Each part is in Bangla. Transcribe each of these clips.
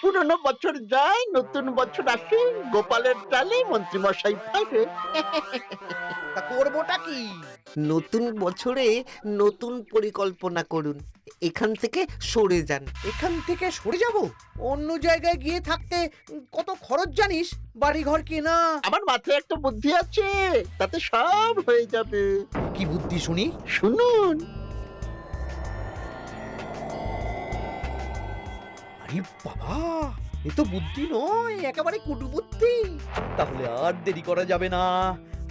পুরনো বছর যায়, নতুন বছর আসে, গোপালের ডালে মন্ত্রীমশাই ফেরে। তা করবোটা কি? নতুন বছরে নতুন পরিকল্পনা করুন, এখান থেকে সরে যান। এখান থেকে সরে যাব? অন্য জায়গায় গিয়ে থাকতে কত খরচ জানিস? বাড়িঘর কেনা। আমার মাথায় একটা বুদ্ধি আছে, তাতে সব হয়ে যাবে। কি বুদ্ধি শুনি? শুনুন। আরে বাবা, এ তো বুদ্ধি নয়, একেবারে কুটু বুদ্ধি। তাহলে আর দেরি করা যাবে না,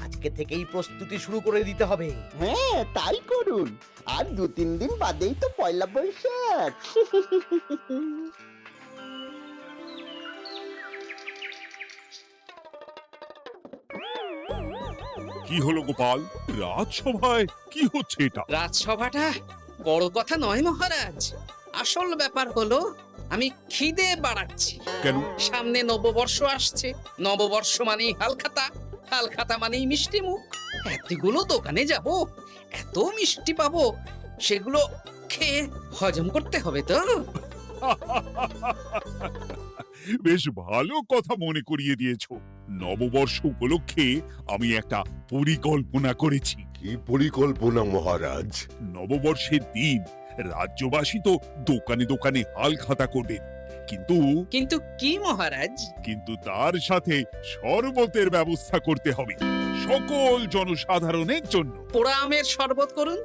আজকে থেকেই প্রস্তুতি শুরু করে দিতে হবে। হ্যাঁ, তাই করুন। আর 2-3 দিন বাদেই তো পয়লা বৈশাখ। কি হলো গোপাল, রাজসভায় কি হচ্ছে এটা? রাজসভাটা বড় কথা নয় মহারাজ। আসল ব্যাপার হলো আমি খিদে বাড়াচ্ছি। কেন? সামনে নববর্ষ আসছে। নববর্ষ মানেই হালখাতা, হালখাতা মানেই মিষ্টি মুখ। এতগুলো দোকানে যাব, এত মিষ্টি পাবো, সেগুলো খেয়ে হজম করতে হবে তো। বেশ ভালো কথা মনে করিয়ে দিয়েছো। নববর্ষ উপলক্ষে আমি একটা পরিকল্পনা করেছি। কি পরিকল্পনা মহারাজ? নববর্ষের দিন রাজ্যবাসী তো দোকানে দোকানে হাল খাতা করবেন, কিন্তু কিন্তু কি মহারাজ? কিন্তু তার সাথে শরবতের ব্যবস্থা করতে হবে সকল জনসাধারণের জন্য। পোড়া আমের শরবত করুন,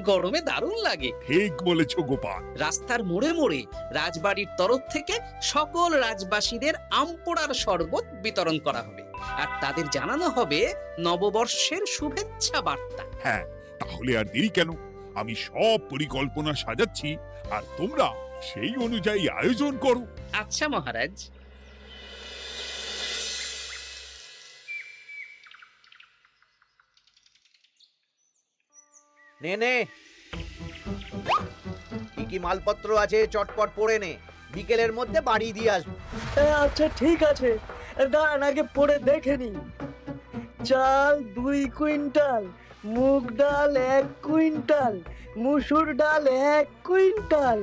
গরমে দারুণ লাগে। ঠিক বলেছ গোপাল। রাস্তার মোড়ে মোড়ে রাজবাড়ির তরফ থেকে সকল রাজবাসীদের আম পোড়ার শরবত বিতরণ করা হবে, আর তাদের জানানো হবে নববর্ষের শুভেচ্ছা বার্তা। হ্যাঁ, তাহলে আর দেরি কেন? আমি সব পরিকল্পনা সাজাচ্ছি, আর তোমরা সেই অনুযায়ী আয়োজন করো। আচ্ছা মহারাজ। নে নে, কি কি মালপত্র আছে চটপট পড়ে নে, বিকেলের মধ্যে বাড়ি দিয়ে আসবো। আচ্ছা ঠিক আছে, দাঁড়ান আগে পড়ে দেখে নি। চাল 2 কুইন্টাল, মুগ ডাল 1 কুইন্টাল, মুসুর ডাল 1 কুইন্টাল,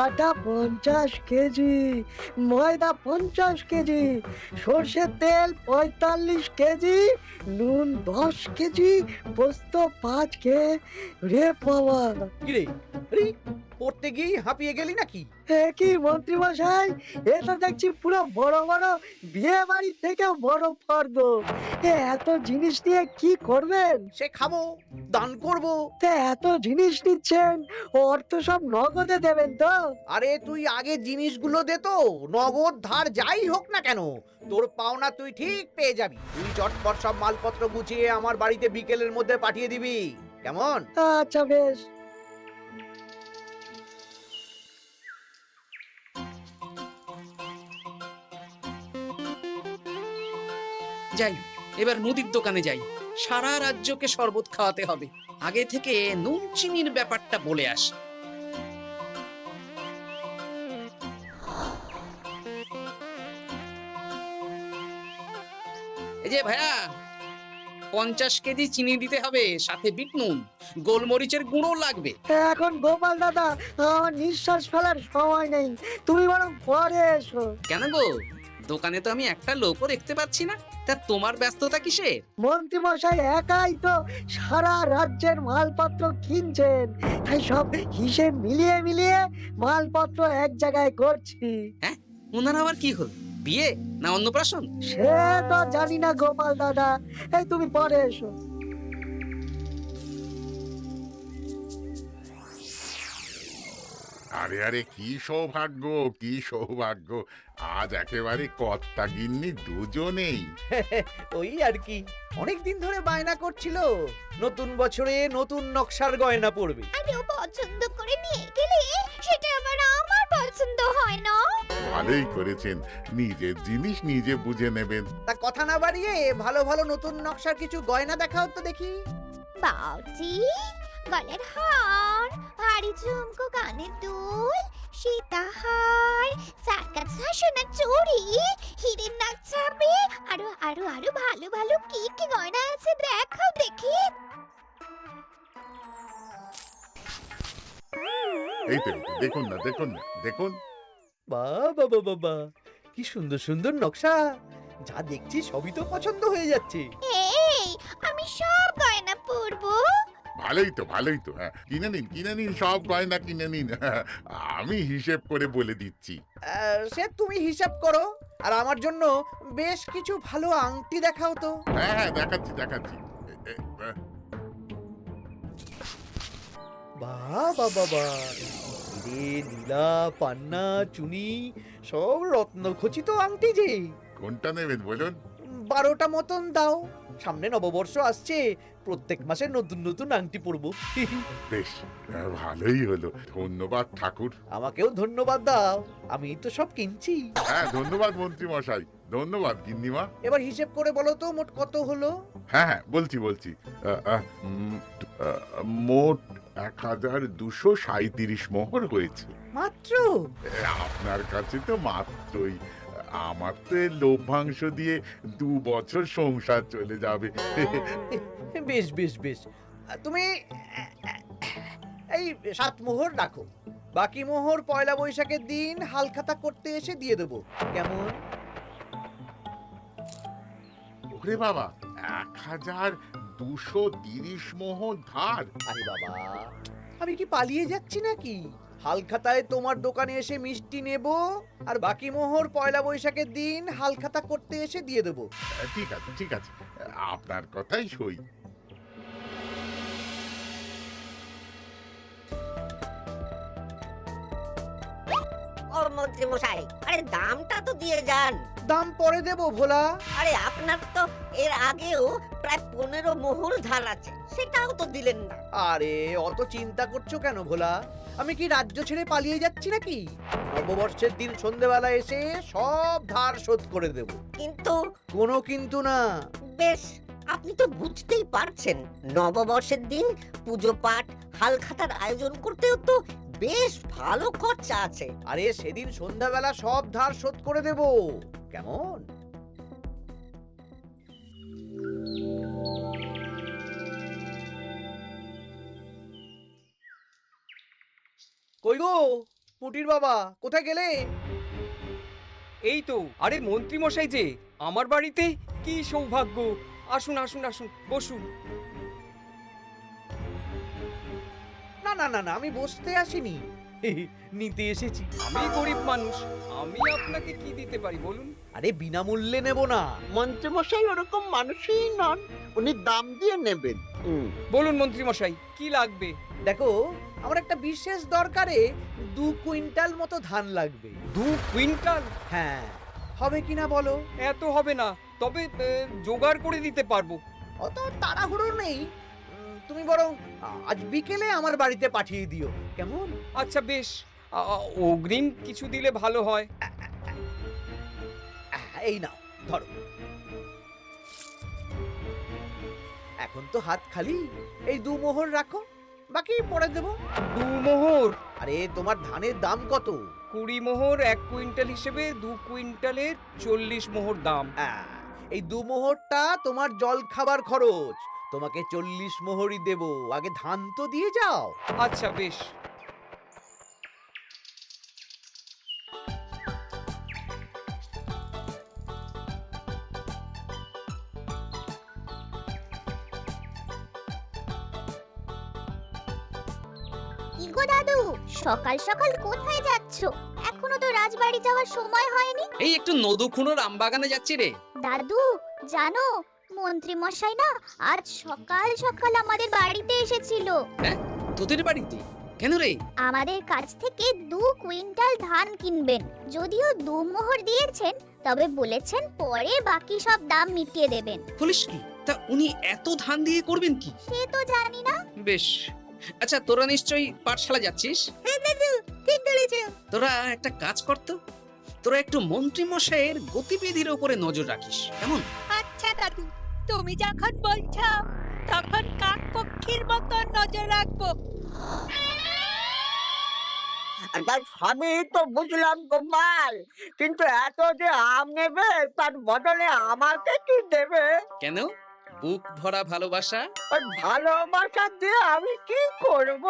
আটা 50 কেজি, ময়দা 50 কেজি, সর্ষের তেল 45 কেজি, নুন 10 কেজি, পোস্ত 5 রে বাবা। কিরে, আরে পড়তে গিয়ে হাঁপিয়ে গেলি নাকি? কি মন্ত্রী মশাই, এটা দেখছি পুরো বড় বড় বিয়ে বাড়ির থেকে বড় ফর্দ। এত জিনিস নিয়ে কি করবেন? সে খাবো, দান করব। এত জিনিস নিচ্ছেন, অর্থ সব নগদে দেবেন তো? আরে তুই আগে জিনিসগুলো দে তো, নগদ ধার যাই হোক না কেন, তোর পাওনা তুই ঠিক পেয়ে যাবি। তুই চটপট সব মালপত্র গুছিয়ে আমার বাড়িতে বিকেলের মধ্যে পাঠিয়ে দিবি, কেমন? আচ্ছা বেশ। যাই, এবার মুদির দোকানে যাই। সারা রাজ্যকে শরবত খাওয়াতে হবে। আগে থেকে নুন চিনির ব্যাপারটা বলে আসি। এই যে ভাইয়া, 50 কেজি চিনি দিতে হবে, সাথে বিট নুন, গোলমরিচের গুঁড়ো লাগবে। এখন গোপাল দাদা, আমার নিঃশ্বাস ফেলার সময় নেই, তুমি বরং পরে এসো। কেন গো, দোকানে তো আমি একটা লোকও দেখতে পাচ্ছি না, তা তোমার ব্যস্ততা কিসের? মন্ত্রী মশাই একাই তো সারা রাজ্যের মালপত্র কিনছেন, তাই সব হিসেব মিলিয়ে মিলিয়ে মালপত্র এক জায়গায় করছি। হ্যাঁ, ওনার আবার কি হল? বিয়ে না অন্নপ্রাশন? সে তো জানি না গোপাল দাদা, এই তুমি পরে এসো। আরে আরে, কি সৌভাগ্য, কি সৌভাগ্য! আজ একেবারে কর্তা গিন্নি দুজনেই। ওই আর কি, অনেকদিন ধরে বায়না করছিল নতুন বছরে নতুন নকশার গয়না পরবে। আরে ও পছন্দ করে নিয়ে গেলে সেটা আবার আমার পছন্দ হয় না। ভালোই করেছেন, নিজের জিনিস নিজে বুঝে নেবেন। তা কথা না বাড়িয়ে ভালো ভালো নতুন নকশার কিছু গয়না দেখাও তো দেখি। বাউজি, গলার হার, ভারী ঝুমকো, কানের দুল, সীতাহার, চারকাছা সোনার চুড়ি, হীরের নাক ছাপে, আরো আরো আরো ভালো ভালো কি কি গয়না আছে দেখাও দেখি। এই তো, দেখুন না, দেখুন না, দেখুন। বাবা বাবা বাবা, কি সুন্দর সুন্দর নকশা, যা দেখছি সবই তো পছন্দ হয়ে যাচ্ছে। এই আমি সব গয়না পরবো। ভালোই তো হ্যাঁ, কিনে নিন সব গয়না কিনে নিন। আমি হিসেব করে বলে দিচ্ছি। সে তুমি হিসাব করো, আর আমার জন্য বেশ কিছু ভালো আংটি দেখাও তো। হ্যাঁ দেখাচ্ছি। বাবা বাবা, রে নীলা, পান্না, চুনি, সব রত্নখচিত আংটি যে। কোনটা নেবেন বলুন? 12টা মতন দাও, সামনে নববর্ষ আসছে, প্রত্যেক মাসে নতুন নতুন আংটি পরবো। বেশ, ভালোই হলো। ধন্যবাদ ঠাকুর। আমাকেও ধন্যবাদ দাও, আমি তো সব কিনছি। হ্যাঁ ধন্যবাদ মন্ত্রী মশাই, ধন্যবাদ গিন্নিমা। এবার হিসেব করে বলো তো মোট কত হলো। হ্যাঁ বলছি। মোট 1237 মোহর হয়েছে। মাত্র? আপনার কাছে তো মাত্রই। আমার তো এর লভ্যাংশ দিয়ে 2 বছর সংসার চলে যাবে। বেশ বেশ বেশ, তুমি এই 7 মোহর রাখো, বাকি মোহর পয়লা বৈশাখের দিন হালখাতা করতে এসে দিয়ে দেবো, কেমন? ওরে বাবা, 1230 মোহর ধার। আরে বাবা, আমি কি পালিয়ে যাচ্ছি নাকি? হালখাতায় তোমার দোকানে এসে মিষ্টি নেব, আর বাকি মোহর পয়লা বৈশাখের দিন হালখাতা করতে এসে দিয়ে দেবো। ঠিক আছে, আপনার কথাই সই। ও মন্ত্রী মশাই, আরে দামটা তো দিয়ে যান। দাম পরে দেবো ভোলা। আরে আপনার তো এর আগেও প্রায় 15 মোহর ধার আছে, সেটাও তো দিলেন না। আরে অত চিন্তা করছো কেন ভোলা? আমি কি রাজ্য ছেড়ে পালিয়ে যাচ্ছি নাকি? নববর্ষের দিন সন্ধেবেলা এসে সব ধার শোধ করে দেব। কিন্তু কোনো কিন্তু না। বেশ, আপনি তো বুঝতেই পারছেন, নববর্ষের দিন পুজো পাঠ হালখাতার আয়োজন করতেও তো বেশ ভালো খরচা আছে। আরে সেদিন সন্ধ্যাবেলা সব ধার শোধ করে দেব, কেমন? কই গো পুটির বাবা, কোথায় গেলে? এই তো, আরে মন্ত্রী মশাই যে আমার বাড়িতে, কি সৌভাগ্য! আসুন আসুন আসুন, বসুন। না না না না, আমি বসতে আসিনি, নিতে এসেছি। আমি গরিব মানুষ, আমি আপনাকে কি দিতে পারি বলুন? আরে বিনামূল্যে নেব না। মন্ত্রীমশাই ওরকম মানুষই নন, উনি দাম দিয়ে নেবেন। বলুন মন্ত্রী মশাই, কি লাগবে? দেখো, আমার একটা বিশেষ দরকারে 2 কুইন্টাল মতো ধান লাগবে। 2 কুইন্টাল? হ্যাঁ, হবে কিনা বলো? এত হবে না, তবে জোগাড় করে দিতে পারবো। অত তাড়াহুড়ো নেই, তুমি বরং আজ বিকেলে আমার বাড়িতে পাঠিয়ে দিও, কেমন? আচ্ছা বেশ, অগ্রিম কিছু দিলে ভালো হয়। এই নাও, ধরো। এখন তো হাত খালি, এই 2 মোহর রাখো, বাকি পরে দেবো। 2 মোহর? আরে তোমার ধানের দাম কত? 20 মোহর 1 কুইন্টাল হিসেবে 2 কুইন্টালের 40 মোহর দাম। এই 2 মোহরটা তোমার জল খাবার খরচ, তোমাকে 40 মোহরই দেব, আগে ধান তো দিয়ে যাও। আচ্ছা বেশ। কি গো দাদু, সকাল সকাল কোথায় যাচ্ছো? এখনো তো রাজবাড়ি যাওয়ার সময় হয়নি। এই একটু নদুখুনোর আমবাগানে যাচ্ছি রে। দাদু জানো, মন্ত্রী মশাই না আজ সকাল সকাল আমাদের বাড়িতে এসেছিল। হ্যাঁ, তোদের বাড়িতে কেন রে? আমাদের কাছ থেকে 2 কুইন্টাল ধান কিনবেন। যদিও 2 মোহর দিয়েছেন, তবে বলেছেন পরে বাকি সব দাম মিটিয়ে দেবেন। বলিস কি? তা উনি এত ধান দিয়ে করবেন কি? সে তো জানি না। বেশ, আচ্ছা তোরা নিশ্চয়ই পাঠশালা যাচ্ছিস? হ্যাঁ দাদু, ঠিক বলেছ। তোরা একটা কাজ করতো, তোরা একটু মন্ত্রী মশাইয়ের গতিবিধির উপরে নজর রাখিস, কেমন? আচ্ছা দাদু, তুমি যখন বলছো তখন কাক পক্ষীর মতো নজর রাখবো। তার সবই তো বুঝলাম গোপাল, কিন্তু এত যে আম নেবে তার বদলে আমাকে কি দেবে? কেন, বুক ভরা ভালোবাসা। আর ভালোবাসা দিয়ে আমি কি করব?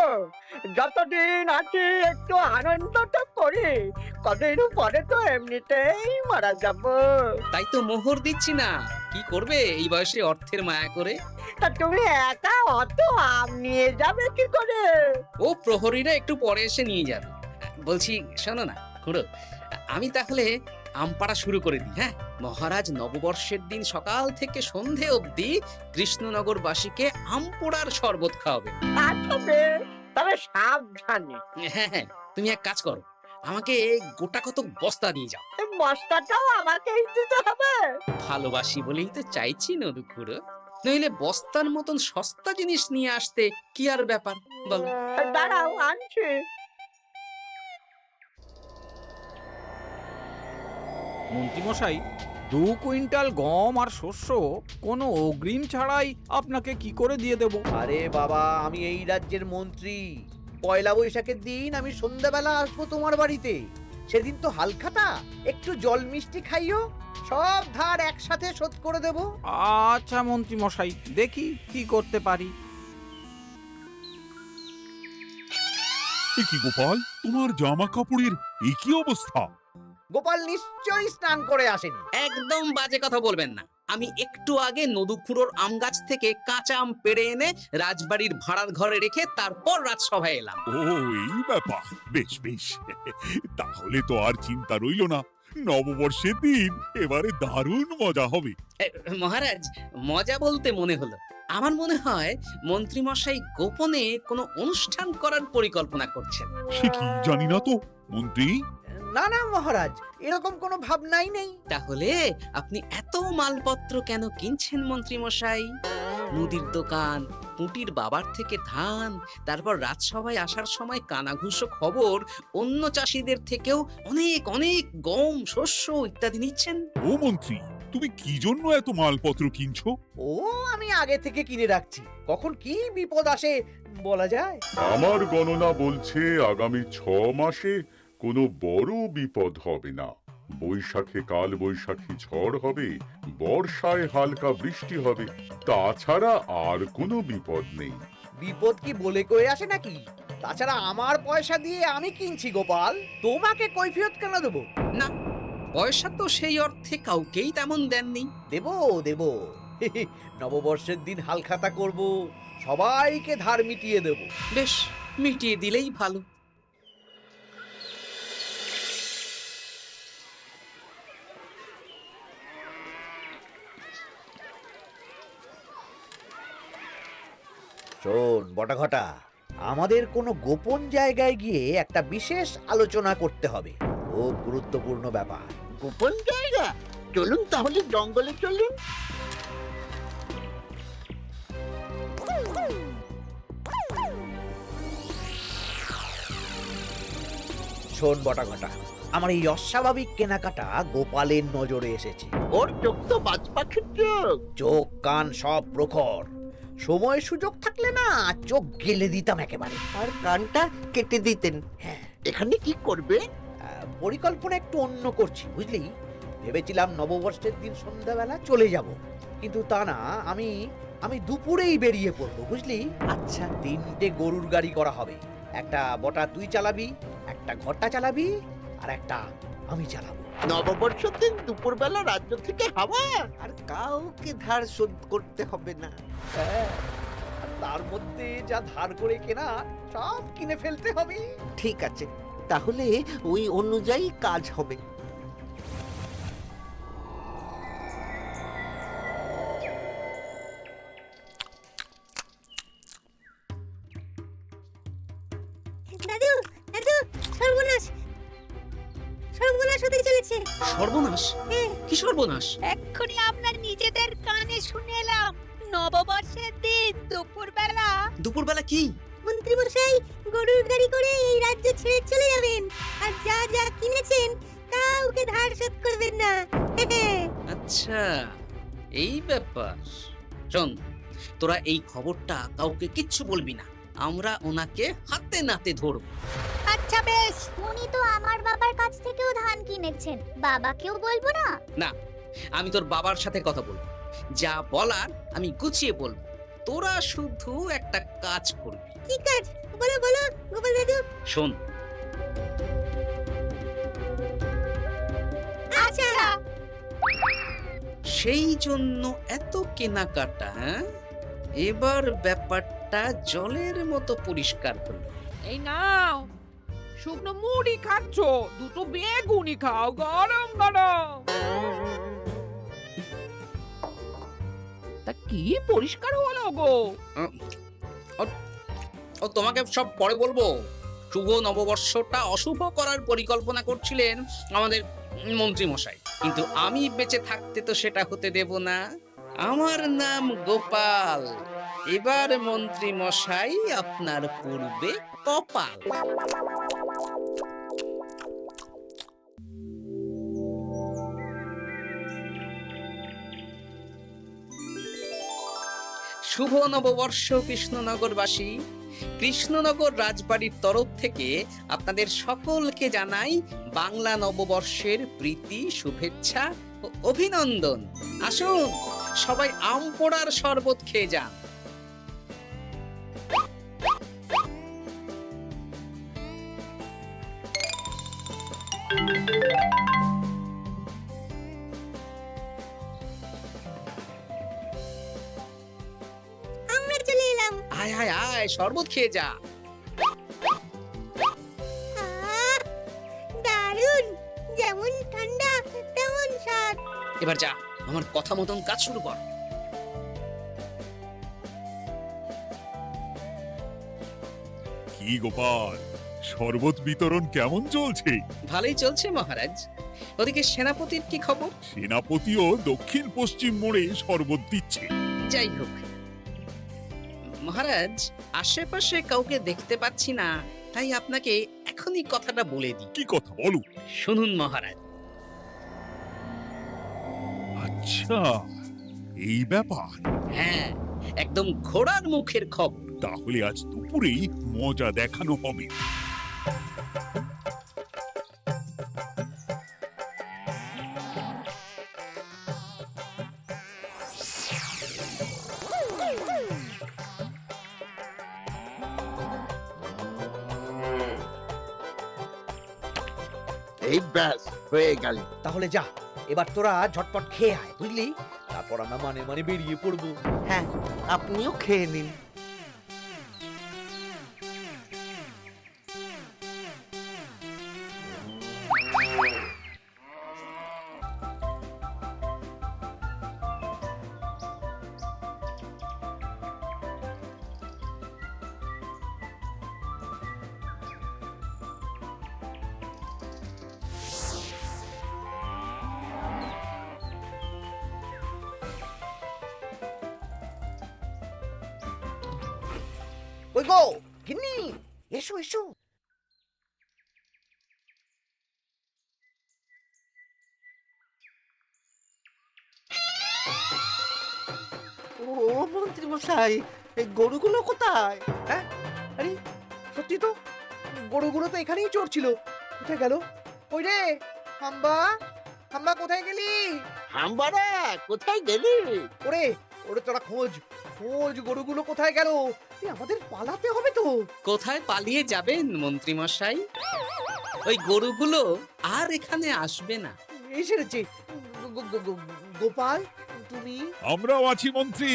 যতদিন আছি একটু আনন্দ তো করি, কদিন পরে তো এমনিতেই মারা যাব। তাই তো মোহর দিচ্ছি না, কি করবে এই বয়সে অর্থের মায়া করে? তা তুমি একা অত আম নিয়ে যাবে কি করে? ও প্রহরীরা একটু পরে এসে নিয়ে যাবে। বলছি শোনো না খুড়ো, আমি তাহলে আম পাড়া শুরু করে দিই। হ্যাঁ, মহারাজ নববর্ষের দিন সকাল থেকে সন্ধে অবধি কৃষ্ণনগরবাসীকে আম পোড়ার শরবত খাওয়াবেন। আচ্ছা বেশ, তবে সাবধানে। হ্যাঁ হ্যাঁ, তুমি এক কাজ করো, আমাকে গোটা কত বস্তা দিয়ে যাও। এই বস্তাটাও আমাকেই দিতে হবে? ভালোবাসি বলেই তো চাইছি নদু খুড়ো, নইলে বস্তার মতন সস্তা জিনিস নিয়ে আসতে কি আর ব্যাপার বলো? দাঁড়াও, আনছি। মন্ত্রীমশাই, 2 কুইন্টাল গম আর শস্য কোনো অগ্রিম ছাড়াই আপনাকে কি করে দিয়ে দেব? আরে বাবা, আমি এই রাজ্যের মন্ত্রী। পয়লা বৈশাখের দিন আমি সন্ধ্যাবেলা আসবো তোমার বাড়িতে। সেদিন তো হালখাতা, একটু জল মিষ্টি খাইও, সব ধার একসাথে শোধ করে দেব। আচ্ছা মন্ত্রীমশাই, দেখি কি করতে পারি। এ কি গোপাল, তোমার জামা কাপড়ের এই কি অবস্থা? গোপাল নিশ্চয়ই স্নান করে আসেনি। একদম বাজে কথা বলবেন না। আমি একটু আগে নদুখুড়োর আম গাছ থেকে কাঁচা আম পেড়ে এনে রাজবাড়ির ভাড়ার ঘরে রেখে তারপর রাজসভায় এলাম। ও এই ব্যাপার, বেশ বেশ, তাহলে তো আর চিন্তা রইল না। নববর্ষের দিন এবারে দারুণ মজা হবে। মহারাজ, মজা বলতে মনে হলো, আমার মনে হয় মন্ত্রীমশাই গোপনে কোনো অনুষ্ঠান করার পরিকল্পনা করছেন। সে কি জানি না তো মন্ত্রী। না না মহারাজ, এরকম কোনো ভাবনাই নেই। তাহলে আপনি এত মালপত্র কেন কিনছেন মন্ত্রীমশাই? মুদির দোকান, পুঁটির বাবার থেকে ধান, তারপর রাজসভায় আসার সময় কানাঘুষো খবর অন্য চাষিদের থেকেও অনেক অনেক গম, শস্য ইত্যাদি নিচ্ছেন। ও মন্ত্রী, তুমি কি জন্য এত মালপত্র কিনছো? ও আমি আগে থেকে কিনে রাখছি, কখন কি বিপদ আসে বলা যায়। আমার গণনা বলছে আগামী 6 মাসে কোনো বড় বিপদ হবে না। বৈশাখে কাল বৈশাখী ঝড় হবে, বর্ষায় হালকা বৃষ্টি হবে, তাছাড়া আর কোনো বিপদ নেই। বিপদ কি বলে কয়ে আসে নাকি? তাছাড়া আমার পয়সা দিয়ে আমি কিনছি গোপাল, তোমাকে কৈফিয়ত কেন দেবো? না, পয়সা তো সেই অর্থে কাউকেই তেমন দেননি। দেবো দেবো, নববর্ষের দিন হালখাতা করব, সবাইকে ধার মিটিয়ে দেব। বেশ, মিটিয়ে দিলেই ভালো। শোন বটাঘটা, আমাদের কোনো গোপন জায়গায় গিয়ে একটা বিশেষ আলোচনা করতে হবে, খুব গুরুত্বপূর্ণ ব্যাপার। গোপন জায়গা? চলুন তাহলে জঙ্গলে চলুন। শোন বটাঘটা, আমার এই অস্বাভাবিক কেনাকাটা গোপালের নজরে এসেছে। ওর চোখ তো বাজ পাখির চোখ। চোখ কান সব প্রখর, সময় সুযোগ থাকলে না চোখ গেলে দিতাম একেবারে। আর কানটা কেটে দিতেন। হ্যাঁ, এখানে কি করবে? পরিকল্পনা একটু অন্য করছি বুঝলি। ভেবেছিলাম নববর্ষের দিন সন্ধ্যাবেলা চলে যাব, কিন্তু তা না, আমি দুপুরেই বেরিয়ে পড়বো বুঝলি। আচ্ছা, 3টে গরুর গাড়ি করা হবে, একটা বটা তুই চালাবি, একটা ঘটা চালাবি, আর একটা আমি চালাবো। নববর্ষের দিন দুপুরবেলা রাজ্য থেকে হাওয়া। আর কাউকে ধার শোধ করতে হবে না। হ্যাঁ, আর তার মধ্যে যা ধার করে কেনা সব কিনে ফেলতে হবে। ঠিক আছে, তাহলে ওই অনুযায়ী কাজ হবে। দাদু, দাদু, সর্বনাশ, সর্বনাশ হতে চলেছে। সর্বনাশ? কি সর্বনাশ? এক্ষুনি আপনার নিজেদের কানে শুনে এলাম, নববর্ষের দিন দুপুরবেলা। দুপুরবেলা কি? মন্ত্রী মশাই গরুর গাড়ি করে এই রাজ্য ছেড়ে চলে যাবেন, আর যা যা কিনেছেন কাউকে ধার শোধ করবেন না। আচ্ছা, এই ব্যাপার। শোন, তোরা এই খবরটা কাউকে কিচ্ছু বলবি না, আমরা ওনাকে হাতে নাতে ধরব। আচ্ছা বেশ। উনি তো আমার বাবার কাছ থেকেও ধান কিনেছেন, বাবাকেও বলবো না? না, আমি তোর বাবার সাথে কথা বলবো। যা বলার আমি গুছিয়ে বলবো, তোরা শুধু একটা কাজ করবি। কি কাজ? বলো বলো গোপাল দাদু। শোন, আচ্ছা। সেই জন্য এত কেনাকাটা, হ্যাঁ? এবার ব্যাপারটা জলের মতো পরিষ্কার হলো। এই নাও, শুকনো মুড়ি খাচ্ছ, দুটো বেগুনি খাও গরম গরম। তা কি পরিষ্কার হলো গো? ও তোমাকে সব পরে বলবো। শুভ নববর্ষটা অশুভ করার পরিকল্পনা করছিলেন আমাদের মন্ত্রী মশাই, কিন্তু আমি বেঁচে থাকতে তো সেটা হতে দেব না। আমার নাম গোপাল। এবার মন্ত্রী মশাই আপনার পূর্বে কপাল। শুভ নববর্ষ কৃষ্ণনগরবাসী। কৃষ্ণনগর রাজবাড়ির তরফ থেকে আপনাদের সকলকে জানাই বাংলা নববর্ষের প্রীতি, শুভেচ্ছা ও অভিনন্দন। আসুন সবাই আম পোড়ার শরবত খেয়ে যান। আমরা চলে এলাম। আয় আয় আয়, শরবত খেয়ে যা। দারুণ, যেমন ঠান্ডা তেমন স্বাদ। এবার যা, আমার কথা মতন কাজ শুরু কর। কি গোপাল, শরবত বিতরণ কেমন চলছে? ভালোই চলছে মহারাজ। ওদিকে সেনাপতির কি খবর? সেনাপতিও দক্ষিণ পশ্চিম মোড়ে শরবত দিচ্ছে। যাই হোক মহারাজ, আশেপাশে কাউকে দেখতে পাচ্ছি না, তাই আপনাকে এখনই কথাটা বলে দিই। কি কথা বলো? শুনুন মহারাজ। আচ্ছা, এই ব্যাপার। হ্যাঁ, একদম ঘোড়ার মুখের খবর। তাহলে আজ দুপুরেই মজা দেখানো হবে। এই ব্যাস হয়ে গেল। তাহলে যা, এবার তোরা ঝটপট খেয়ে আয়, বুঝলি? তারপর আমরা মানে মানে বেরিয়ে পড়বো। হ্যাঁ, আপনিও খেয়ে নিন। ওই গো গিন্নি, এসো এসো। ও মন্ত্রী মশাই, এই গরুগুলো কোথায়? হ্যাঁ, আরে সত্যি তো, গরুগুলো তো এখানেই চড়ছিল। কোথায় গেল? ওই রে হাম্বা, হাম্বা কোথায় গেলি? হাম্বারা কোথায় গেলি? ওরে ওরে, তোরা খোঁজ খোঁজ, গরুগুলো কোথায় গেল? আমাদের পালাতে হবে তো। কোথায় পালিয়ে যাবেন মন্ত্রী মশাই? ওই গরুগুলো আর এখানে আসবে না। এই সেরেছে। গোপাল, তুমি? আমরাও আছি মন্ত্রী।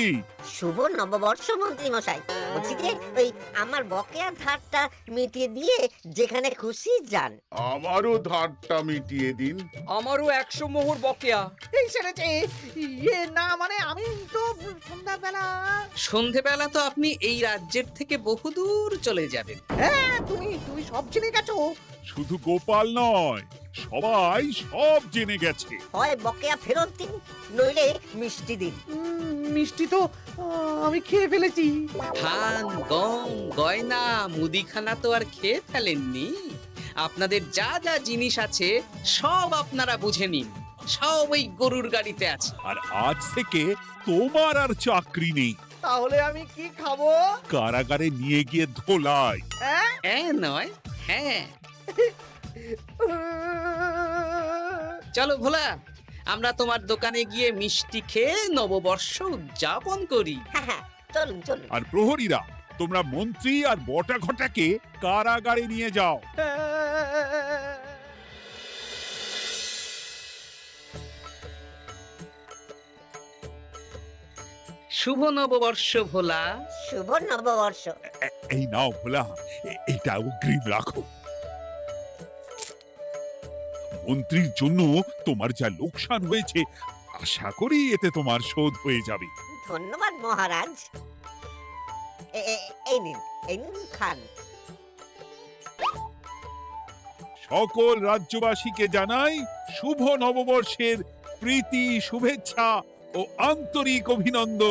শুভ নববর্ষ মন্ত্রী মশাই। বলছি যে ওই আমার বকেয়া ধারটা মিটিয়ে দিয়ে যেখানে খুশি যান। আমারও ধারটা মিটিয়ে দিন। আমারও 100 মোহর বকেয়া। এই সেরেছে। ইয়ে না, মানে আমি তো সন্ধ্যাবেলা। সন্ধেবেলা তো আপনি এই রাজ্যের থেকে বহুদূর চলে যাবেন। হ্যাঁ, তুমি তুমি সব জেনে গেছো। শুধু গোপাল নয়, সবাই সব জেনে গেছে। হয় বকেয়া ফেরত দিন, নইলে মিষ্টি দিন। মিষ্টি তো আমি খেয়ে ফেলেছি। ধান, গম, গয়না, মুদিখানা তো আর খেয়ে ফেলেননি। আপনাদের যা যা জিনিস আছে সব আপনারা বুঝে নিন। সব ওই গরুর গাড়িতে আছে। আর আজ থেকে তোমার আর চাকরি নেই। তাহলে আমি কি খাবো? কারাগারে নিয়ে গিয়ে ধোলাই। হ্যাঁ নয়, হ্যাঁ। চলো ভোলা, আমরা তোমার দোকানে গিয়ে মিষ্টি খেয়ে নববর্ষ উদযাপন করি। হ্যাঁ হ্যাঁ, চলুন চলুন। আর প্রহরীরা, তোমরা মন্ত্রী আর বটা ঘটাকে কারাগারে নিয়ে যাও। শুভ নববর্ষ ভোলা। শুভ নববর্ষ। এই নাও ভোলা, এটা অগ্রিম রাখো। মন্ত্রীর জন্য তোমার যা লোকসান হয়েছে, আশা করি এতে তোমার শোধ হয়ে যাবে। ধন্যবাদ মহারাজ। এই নিন খান। সকল রাজ্যবাসীকে জানাই শুভ নববর্ষের প্রীতি, শুভেচ্ছা ও আন্তরিক অভিনন্দন।